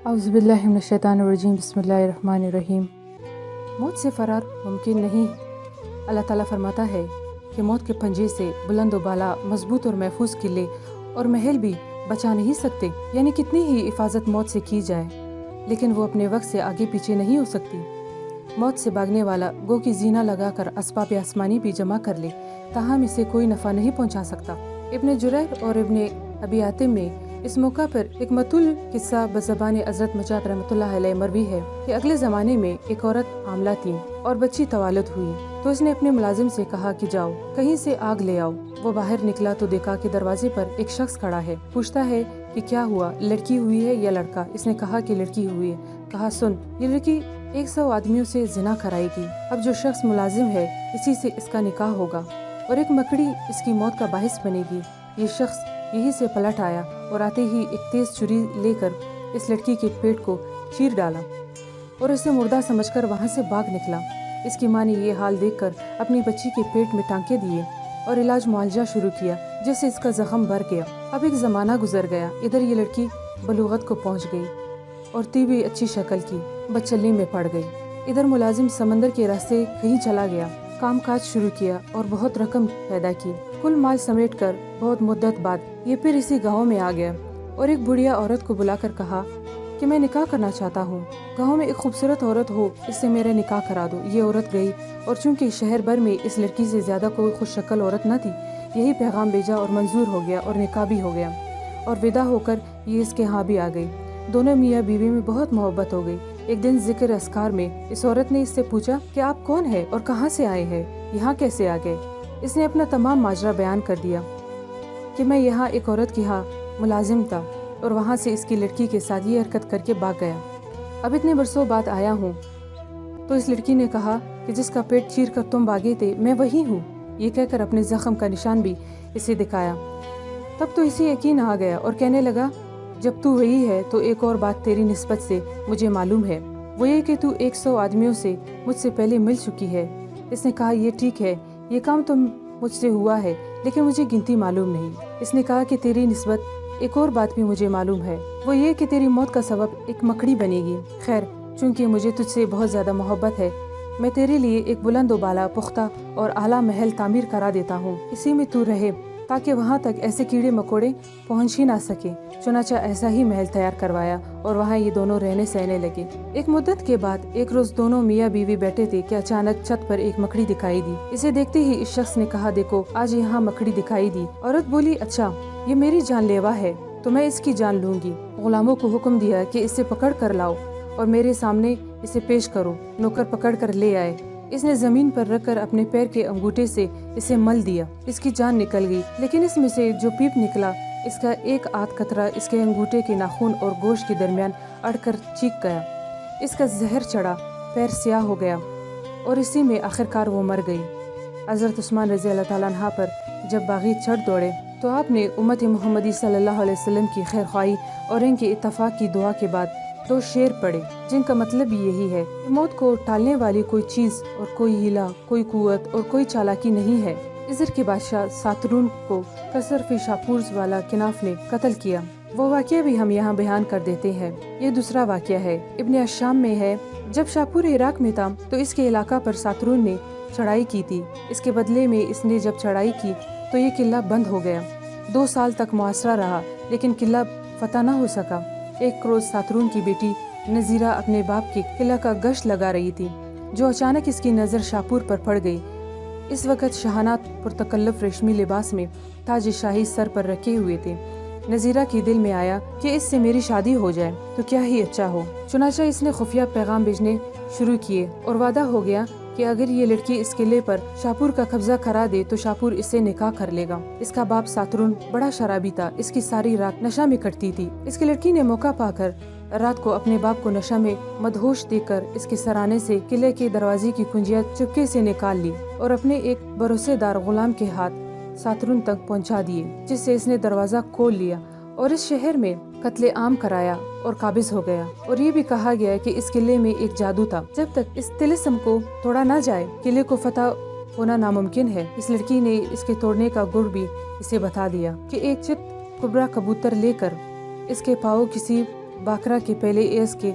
औज़ुबिल्लाहि मिनश्शैतानिर्रजीम बिस्मिल्लाहिर्रहमानिर्रहीम। मौत से फ़रार मुमकिन नहीं। अल्लाह ताला फरमाता है कि मौत के पंजे से बुलंद व बाला मजबूत और महफूज किले और महल भी बचा नहीं सकते। यानी कितनी ही हिफाजत मौत से की जाए, लेकिन वो अपने वक्त से आगे पीछे नहीं हो सकती। मौत से भागने वाला गो की जीना लगाकर अस्बाब आसमानी भी जमा कर ले, ताहम इसे कोई नफ़ा नहीं पहुँचा सकता। इब्न जुरैर और इब्न अबी हातिम में इस मौका पर एक मतुल किस्सा बज़बान हज़रत मजाद रहमतुल्लाह अलैह मरवी है कि अगले ज़माने में एक औरत हामला थी और बच्ची तवालुद हुई, तो उसने अपने मुलाजिम से कहा कि जाओ कहीं से आग ले आओ। वो बाहर निकला तो देखा कि दरवाजे पर एक शख्स खड़ा है। पूछता है कि क्या हुआ, लड़की हुई है या लड़का? इसने कहा कि लड़की हुई है। कहा सुन, ये लड़की 100 आदमियों से जिना कराएगी। अब जो शख्स मुलाजिम है इसी से इसका निकाह होगा और एक मकड़ी इसकी मौत का बाहिस बनेगी। ये शख्स यही से पलट आया और आते ही एक तेज छुरी लेकर इस लड़की के पेट को चीर डाला और इसे मुर्दा समझकर वहाँ से भाग निकला। इसकी माँ ने ये हाल देखकर अपनी बच्ची के पेट में टांके दिए और इलाज मुआलजा शुरू किया, जिससे इसका जख्म भर गया। अब एक ज़माना गुजर गया। इधर ये लड़की बलूगत को पहुँच गई और थी भी अच्छी शक्ल की, बच्चली में पड़ गई। इधर मुलाजिम समंदर के रास्ते कहीं चला गया, काम काज शुरू किया और बहुत रकम पैदा की। कुल माल समेटकर बहुत मुद्दत बाद ये फिर इसी गांव में आ गया और एक बुढ़िया औरत को बुलाकर कहा कि मैं निकाह करना चाहता हूँ। गांव में एक खूबसूरत औरत हो, इससे मेरा निकाह करा दो। ये औरत गई और चूंकि शहर भर में इस लड़की से ज्यादा कोई खुश शक्ल औरत न थी, यही पैगाम भेजा और मंजूर हो गया और निकाह भी हो गया और विदा होकर ये इसके यहाँ भी आ गई। दोनों मियाँ बीवी में बहुत मोहब्बत हो गई। एक दिन जिक्र अस्कार में इस औरत ने इससे पूछा कि आप कौन है और कहाँ से आए हैं, यहाँ कैसे आ गए? इसने अपना तमाम माजरा बयान कर दिया कि मैं यहाँ एक औरत के यहाँ मुलाजिम था और वहाँ से इसकी लड़की के साथ ये हरकत करके भाग गया। अब इतने बरसों बाद आया हूँ। तो इस लड़की ने कहा कि जिसका पेट चीर कर तुम भागे थे, मैं वही हूँ। ये कहकर अपने जख्म का निशान भी इसे दिखाया। तब तो इसे यकीन आ गया और कहने लगा, जब तू वही है तो एक और बात तेरी निस्बत से मुझे मालूम है, वो ये कि तू 100 आदमियों से मुझसे पहले मिल चुकी है। इसने कहा ये ठीक है, ये काम तो मुझसे हुआ है, लेकिन मुझे गिनती मालूम नहीं। इसने कहा कि तेरी निस्बत एक और बात भी मुझे मालूम है, वो ये कि तेरी मौत का सबब एक मकड़ी बनेगी। खैर, चूंकि मुझे तुझसे बहुत ज्यादा मोहब्बत है, मैं तेरे लिए एक बुलंद व बाला पुख्ता और आला महल तामीर करा देता हूँ। इसी में तू रहे ताकि वहाँ तक ऐसे कीड़े मकोड़े पहुँच ही ना सके। चुनाचा ऐसा ही महल तैयार करवाया और वहाँ ये दोनों रहने सहने लगे। एक मुद्दत के बाद एक रोज दोनों मियाँ बीवी बैठे थे कि अचानक छत पर एक मकड़ी दिखाई दी। इसे देखते ही इस शख्स ने कहा, देखो आज यहाँ मकड़ी दिखाई दी। औरत बोली, अच्छा ये मेरी जानलेवा है तो मैं इसकी जान लूंगी। गुलामों को हुक्म दिया कि इसे पकड़ कर लाओ और मेरे सामने इसे पेश करो। नौकर पकड़ कर ले आए। इसने जमीन पर रखकर अपने पैर के अंगूठे से इसे मल दिया। इसकी जान निकल गई, लेकिन इसमें से जो पीप निकला, इसका एक आध कतरा इसके अंगूठे के नाखून और गोश्त के दरमियान अड़कर चीख गया। इसका जहर चढ़ा, पैर स्याह हो गया और इसी में आखिरकार वो मर गई। हज़रत उस्मान रज़ी अल्लाह ताला अन्हा पर जब बागी चढ़ दौड़े तो आपने उम्मत मोहम्मदी सल्लल्लाहु अलैहि वसल्लम की खैर ख्वाही और इनके इत्तफाक की दुआ के बाद 2 शेर पढ़े, जिनका मतलब भी यही है कि मौत को टालने वाली कोई चीज और कोई हीला, कोई कुव्वत और कोई चालाकी नहीं है। इज़र के बादशाह सातरून को कसरफ़ शापूर वाला किनाफ ने कत्ल किया। वो वाक़या भी हम यहाँ बयान कर देते हैं। ये दूसरा वाक़या है, इब्न अश्शाम में है। जब शापूर इराक में था तो इसके इलाका पर सातरून ने चढ़ाई की थी। इसके बदले में इसने जब चढ़ाई की तो ये किला बंद हो गया। 2 साल तक मुआसरा रहा, लेकिन किला फतह न हो सका। एक रोज सातरून की बेटी नजीरा अपने बाप के किला का गश्त लगा रही थी, जो अचानक इसकी नज़र शाहपुर पर पड़ गई। इस वक्त शाहनात पुरतकल्लफ रेशमी लिबास में ताज शाही सर पर रखे हुए थे। नजीरा के दिल में आया कि इससे मेरी शादी हो जाए तो क्या ही अच्छा हो। चुनाचा इसने खुफिया पैगाम भेजने शुरू किए और वादा हो गया कि अगर ये लड़की इस किले पर शाहपुर का कब्जा करा दे तो शाहपुर इससे निकाह कर लेगा। इसका बाप सातरून बड़ा शराबी था। इसकी सारी रात नशा में कटती थी। इसकी लड़की ने मौका पाकर रात को अपने बाप को नशा में मदहोश देकर इसके सराने से किले के दरवाजे की कुंजियां चुपके से निकाल ली और अपने एक भरोसेदार गुलाम के हाथ सातरून तक पहुंचा दिए, जिससे इसने दरवाजा खोल लिया और इस शहर में कत्ले आम कराया और काबिज हो गया। और ये भी कहा गया कि इस किले में एक जादू था, जब तक इस तिलिस्म को तोड़ा न जाए किले को फतह होना नामुमकिन है। इस लड़की ने इसके तोड़ने का गुर भी इसे बता दिया कि एक चित कुबरा कबूतर लेकर इसके पाँव किसी बाकरा के पहले एस के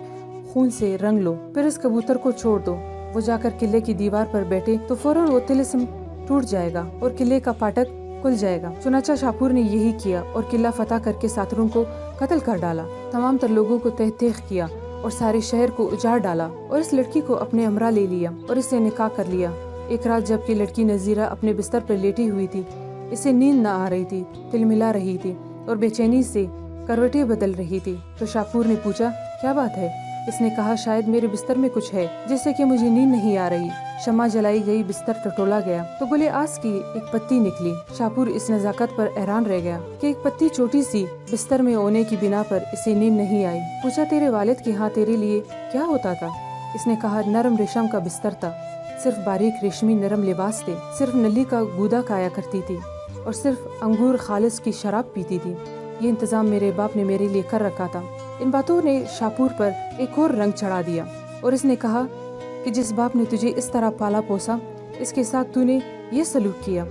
खून से रंग लो, फिर इस कबूतर को छोड़ दो। वो जाकर किले की दीवार पर बैठे तो फौरन वो तिलिस्म टूट जाएगा और किले का फाटक खुल जाएगा। चुनाचा शाहपुर ने यही किया और किला फतह करके सातरुन को कत्ल कर डाला। तमाम तर लोगों को तहतीख किया और सारे शहर को उजाड़ डाला और इस लड़की को अपने हमरा ले लिया और इससे निकाह कर लिया। एक रात जबकि लड़की नजीरा अपने बिस्तर पर लेटी हुई थी, इसे नींद न आ रही थी, तिलमिला रही थी और बेचैनी से करवटें बदल रही थी, तो शाहपुर ने पूछा, क्या बात है? इसने कहा, शायद मेरे बिस्तर में कुछ है जिससे कि मुझे नींद नहीं आ रही। शम्मा जलाई गई, बिस्तर टटोला गया तो गुले आस की एक पत्ती निकली। शाहपुर इस नजाकत पर हैरान रह गया कि एक पत्ती छोटी सी बिस्तर में होने की बिना पर इसे नींद नहीं आई। पूछा, तेरे वालिद के यहाँ तेरे लिए क्या होता था? इसने कहा, नरम रेशम का बिस्तर था, सिर्फ बारीक रेशमी नरम लिबास थे, सिर्फ नली का गूदा खाया करती थी और सिर्फ अंगूर खालिस की शराब पीती थी। ये इंतजाम मेरे बाप ने मेरे लिए कर रखा था। इन बातों ने शाहपुर पर एक और रंग चढ़ा दिया और इसने कहा कि जिस बाप ने तुझे इस तरह पाला पोसा, इसके साथ तूने ये सलूक किया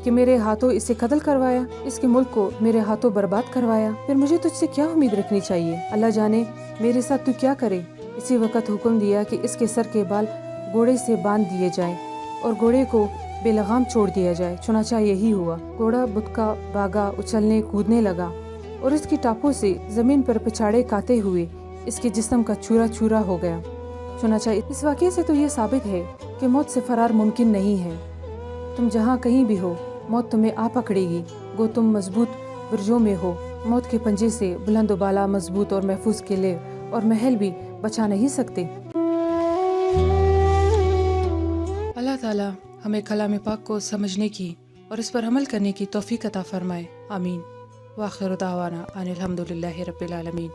कि मेरे हाथों इसे कत्ल करवाया, इसके मुल्क को मेरे हाथों बर्बाद करवाया, फिर मुझे तुझसे क्या उम्मीद रखनी चाहिए? अल्लाह जाने मेरे साथ तू क्या करे। इसी वक्त हुक्म दिया कि इसके सर के बाल घोड़े से बांध दिए जाएं और घोड़े को बेलगाम छोड़ दिया जाए। चुनाचा यही हुआ। घोड़ा बुदका भागा, उछलने कूदने लगा और इसकी टापों से जमीन पर पिछाड़े काते हुए इसके जिस्म का चूरा चूरा हो गया। चुनाचा इस वाक़े से तो ये साबित है कि मौत से फरार मुमकिन नहीं है। तुम जहाँ कहीं भी हो, मौत तुम्हें आ पकड़ेगी। गो तुम मजबूत बुर्जों में हो, मौत के पंजे से बुलंद बाला मजबूत और महफूज किले और महल भी बचा नहीं सकते। अल्लाह ताला हमें कलाम पाक को समझने की और इस पर अमल करने की तौफीक अता फरमाए। आमीन। व आखिर दावाना अनिल हम्दुलिल्लाहि रब्बिल आलमीन।